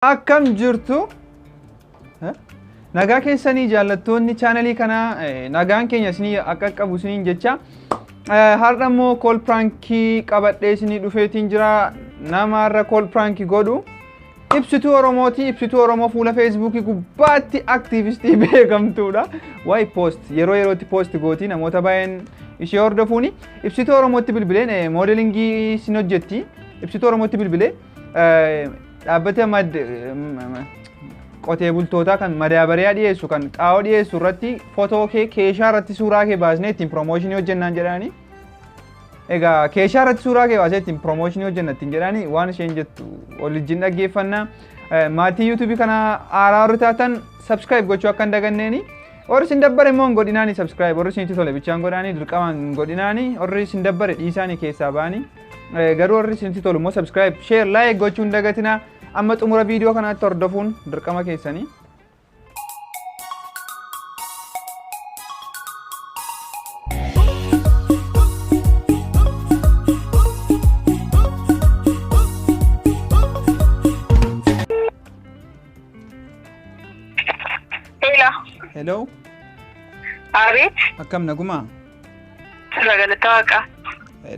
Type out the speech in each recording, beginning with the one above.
Akkam jirtu nagaa keessanii jaallattoonni chaanalii kana nagaan keenya isinii akka qabu isiniin jecha har'a immoo call prankii qabadhee isinii dhufeetiin jira namarra call prankii godhu ibsituu Oromooti ibsituu Oromoo fuula Facebook gubbaatti aktiivistii beekamtuudha waay post yerootti post gooti namoota baay'een ishee hordofuuni ibsituu Oromootti bilbileen modelingii isin hojjetti ibsituu Oromootti bilbilee dhaabbata qotee bultoota kan madaabariyaa dhiyeessu kan xaa'oo dhiyeessu irratti footoo kee keeshaa irratti suuraa kee baasnee ittiin promotion hojjennaan jedhani egaa keeshaa irratti suuraa kee baasnee ittiin promotion hojjennattiin jedhani waan isheen jettu waliin dhaggeeffannaa maatii YouTube kana haaraa taatan subscribe gochuu akka hin daganneeni warri isin dabbare immoo godhinaani subscribe warri isin tole bichaan godhaani dirqamaan godhinaani warri isin dabbare dhiisaanii keessaa baani garuu warri isin tole immoo subscribe share like gochuu hin dagatina amma xumura viidiyoo kanaatti hordofuun dirqama keessanii Hello. Arit. Akkam naguma. Sagalata waqa.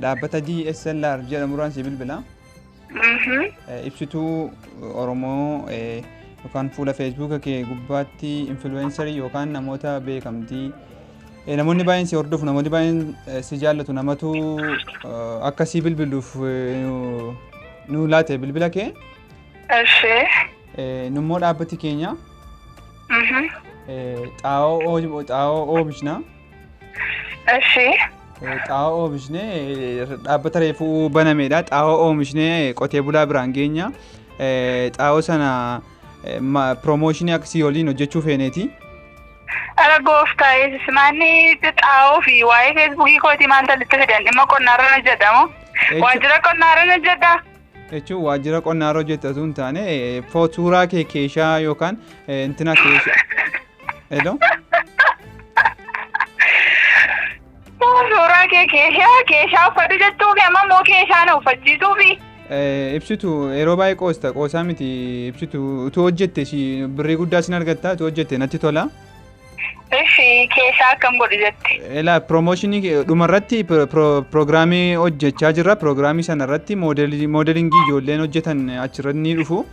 Dhaabbata DSLR jedhamuudhaan si bilbila. Ibsituu Oromoo yookaan fuula Facebook kee gubbaatti influencerii yookaan namoota beekamtii namoonni baay'een si hordofu namoonni baay'een si jaallatu namatu akka si bilbiluuf nu laate bilbila kee. Ashee. Nummoo dhaabbati keenya. xaa'oo oomishna. Ashee. xaa'oo oomishne dhaabbata reefuu banameedha. Xaa'oo oomishne qotee bulaa biraan geenya. Xaa'oo sana promotionii akkasii waliin hojjechuu feeneeti. Ala gooftaa eessismaanni xaa'oo fi waa'ee Feesbuukii kooti maanta litti fidan dhimma qonnaarra na jedhamu. Waajjira qonnaarra na jedha. Jechuun waajjira qonnaarra hojjetatu hin taane suuraa kee keeshaa yookaan intina keeshaa. Hello? Suuraa kee keeshaa uffatu jettuufi amma immoo keeshaa na uffachiisuufi. Ibsitu yeroo baay'ee qoosaa miti ibsitu utuu hojjette birrii guddaa sin argatta utuu hojjette natti tola. Ishi keeshaa akkam godhu jette. Elaa promotionii dhumarratti proogiraamii hojjechaa jirra proogiraamii sanarratti moodelingii ijoolleen hojjetan achirratti ni dhufu.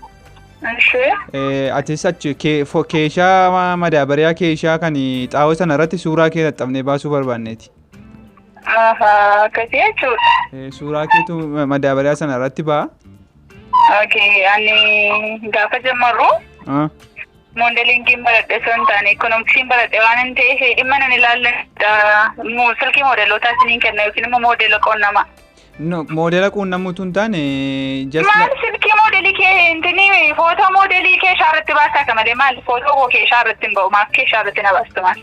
Atis achi keeshaa madaabariyaa keeshaa kan xaa'oo sanarratti suuraa kee xaxxabnee baasuu barbaanneeti. Akkasii jechuudha. Suuraa keetu madaabariyaa sanarratti ba'a. Ani gaafa jammarru moodelingiin baradhe osoo hin taane ikoonomiksiin baradhe waan hin ta'eef dhimma nan ilaallan silkii moodelootaa isiniin kenna yookiin immoo moodela qonnamaa. Moodela quunnamuutu hin taane maal silkii moodelii kee intini footoo moodelii keeshaa irratti baasaa ka malee maal footoo koo keeshaa irratti hin ba'u maaf keeshaa irratti na baastu maal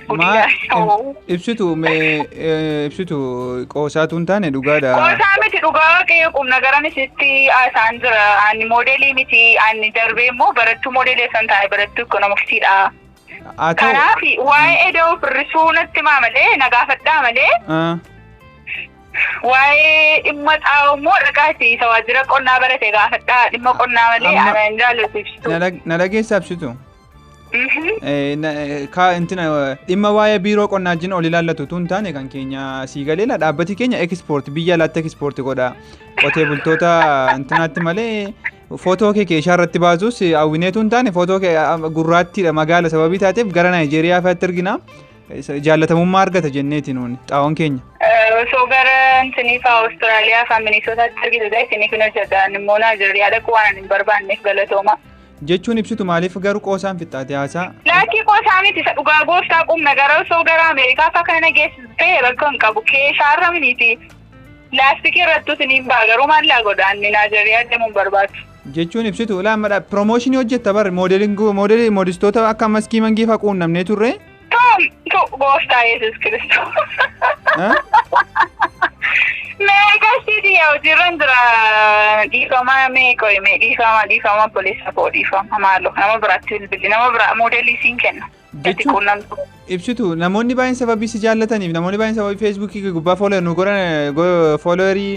ibsitu qoosaatu hin taane dhugaadha. Qoosaa miti dhugaa qe'ee qubna garan isitti haasaan jira ani moodelii miti ani darbee immoo barattuu moodelii san taa'e barattuu ikoonomiksiidha. Kanaaf waa'ee eda'uu firrisuu natti himaa malee na gaafadhaa malee. Waa'ee dhimma xaa'oo immoo dhaqaati isa waajjira qonnaa barate gaafadhaa dhimma qonnaa malee ana hin jaallatu ibsitu. Na dhageessaa ibsitu. Dhimma waa'ee biiroo qonnaa wajjin ol ilaallatu tun taane kan keenya sii galeela dhaabbati keenya ekspoort biyya alaatti ekspoort godha qotee bultoota intinaatti malee footoo kee keeshaa irratti baasus hawwineetu hin taane footoo kee gurraattiidha magaala sababii taateef gara Naayijeeriyaa fa'aatti ergina. Jaalatamummaa argata jenneeti nuuni xaa'oon keenya. Osoo gara intanii fa'aa Awustiraaliyaa fa'aa Minisootaatti argitu isiniif hin hojjetan immoo Naayijeeriyaa dhaquu waan hin barbaanneef galatooma. Jechuun ibsitu maaliif garuu qoosaan fixaate haasaa? Laakii qoosaa miti isa dhugaa gooftaa qubna gara osoo gara Ameerikaa fa'aa kana geessistee bakka hin qabu keeshaarra miti laastikii irrattu isiniin ba'a garuu maallaa godhaanni Naayijeeriyaa deemuun barbaadu. Jechuun ibsitu laammadha promotionii hojjetta bar moodelistoota akka maskii mangii fa'aa quunnamnee turre? Gooftaa Yesuus Kiristoos. Meeqasiiti yaa hojiirran jira dhiifama dhiifama poolisa koo dhiifama maaloo nama biraatti bilbilli nama biraa moodelii siin kenna. Ibsitu namoonni baay'een sababii si jaallataniif namoonni baay'een sababii feesbuukii gubbaa follower nu godhan followerii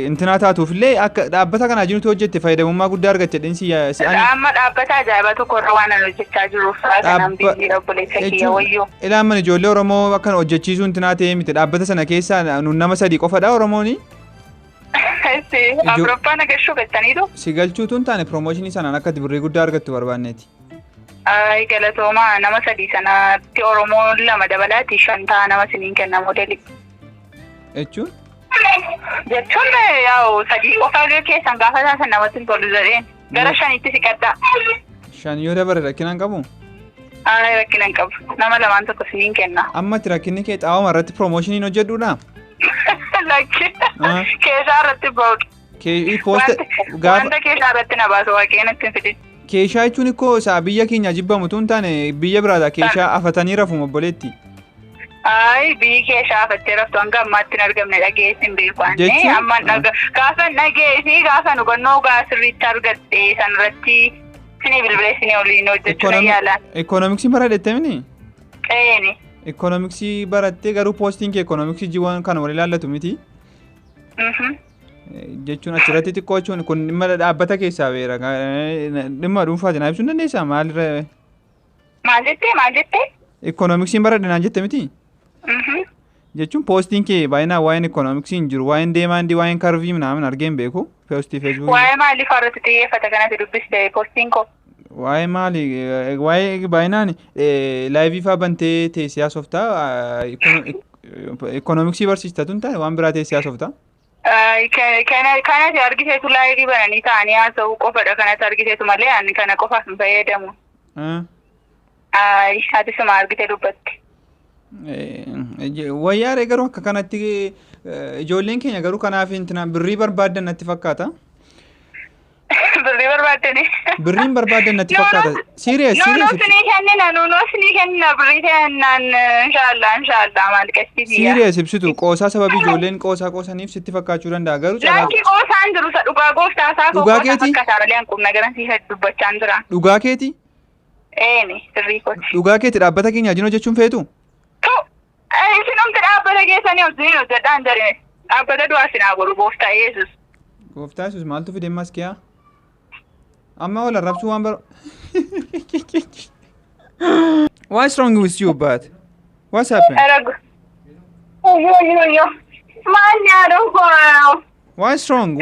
intinaa taatuuf illee akka dhaabbata kanaa jirutti hojjette fayyadamummaa guddaa argatte dhinsi amma dhaabbata ajaa'ibaa tokko irra waan hojjechaa jiruuf kanaan biizii obboleessa kiyya wayyoo. Ilaaman ijoollee Oromoo akkan hojjechiisuu intinaa ta'ee miti dhaabbata sana keessaa nun nama sadii qofadha Oromooni. Awurooppaan agashuu galchaniitu. Si galchuutu hin taane piroomooshinii sanaan akka birrii guddaa argattu barbaanneeti. Galatoomaa nama sadii sanatti Oromoo lama dabalaati 5 ta'a nama siniin kenna moodeli. Jechuun? Jechuun yaa'u sadii qofa keessan gaafa taasan namatti tolu jedheen gara 5tti siqadha. 5 yoo dabare rakkinaan qabu? Rakkinaan qabu. Nama lamaan tokko siniin kenna. Ammatti rakkinni kee xaawama irratti piroomooshinii hojjedhuudha? Keessaa irratti ba'udha. Wanta keessaa irratti na baasu waaqeen ittiin fidin. Keeshaa jechuun ikkoo isaa biyya keenya jibbamu tun taane biyya biraadha keeshaa afatanii rafu obboleetti. Biyyi keeshaa afattee raftu hanga ammaatti hin argamne dhageessin beekwaan. Ammaan gaafa dhageessi gaafa hubannoo sirriitti argatte sanarratti sinii bilbileessini waliin hojjechuudha yaalaan. Ikoonomiksii baradhette mini? Eeni. Ikoonomiksii barattee garuu poostiin kee ikoonomiksii jiwwan kan wal ilaallatu miti? Jechuun achirratti xiqqoo jechuun kun dhimma dhaabbata keessaa beera dhimma dhuunfaatiin ibsuu hin dandeessaa maalirra? Maal jettee? Ikoonomiksiin baradhe naan jette miti? Jechuun poostiin kee baay'inaan waa'een ikoonomiksiin jiru waa'een deemaandii waa'een karvii minaamin argeen beeku poostii feesbuukii. Waa'ee maalii faarratti xiyyeeffata kanatti dubbiste poostiin koo? Waa'ee maali waa'ee baay'inaan laayivii faa bantee teessee haasoftaa ikoonomiksii barsiista tun taane waan biraa teessee haasoftaa? Kanatti argiseetu laayivii bananii ta'anii haasa'uu qofadha kanatti argiseetu malee ani kana qofaaf hin fayyadamu. Ati suma argitee dubbatti. Wayyaaree garuu akka kanatti ijoolleen keenya garuu kanaaf birrii barbaaddan natti fakkaata. Birrii barbaaddani? Birriin barbaaddan natti fakkaata. Serious. Nuunoo sinii kennina birrii kennaan inshaallah maal qasiiti. Serious ibsitu qoosaa sababii ijoolleen qoosaniif sitti fakkaachuu danda'a garuu caalaa. Laakki qoosaan jiru sa dhugaa gooftaa isaa dhugaa keeti? Akka saaraleen kun nagaransiisa dubbachaan jira. Dhugaa keeti? Eeni sirrii kooti. Dhugaa keeti dhaabbata keenya wajjin hojjechuun feetu? Isinumti dhaabbata keessanii wajjin hojjedhaan jarine. Dhaabbata du'aa sinaa godhu gooftaa Yesus. Gooftaa Yesus maaltu fide maskiyaa? Amma wala rabsu waan baro. What's wrong with you, Bat? What's happened? Yo. What's wrong?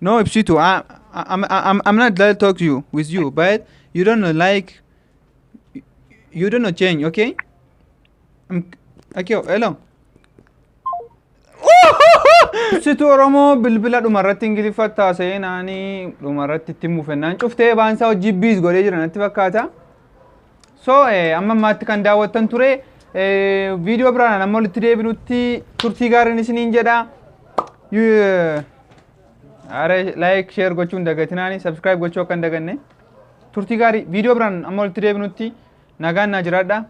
No, Ipsitu, I'm not glad to talk to you with you, but you don't know you don't know change, okay? Okay, hello. Ibsitu Oromoo bilbila dhumarratti ingiliffattaa seenaanii dhumarratti itti mufennaan cuftee baansaa hojii biis godhee jira natti fakkaata. So amma ammaatti kan daawwattan ture viidiyoo biraan amma walitti deebinutti turtii gaariin isiniin jedha. Like share gochuu hin dagatinaani subscribe gochuu akka hin daganne turtii gaarii viidiyoo biraan amma walitti deebinutti nagaan naa jiraadha.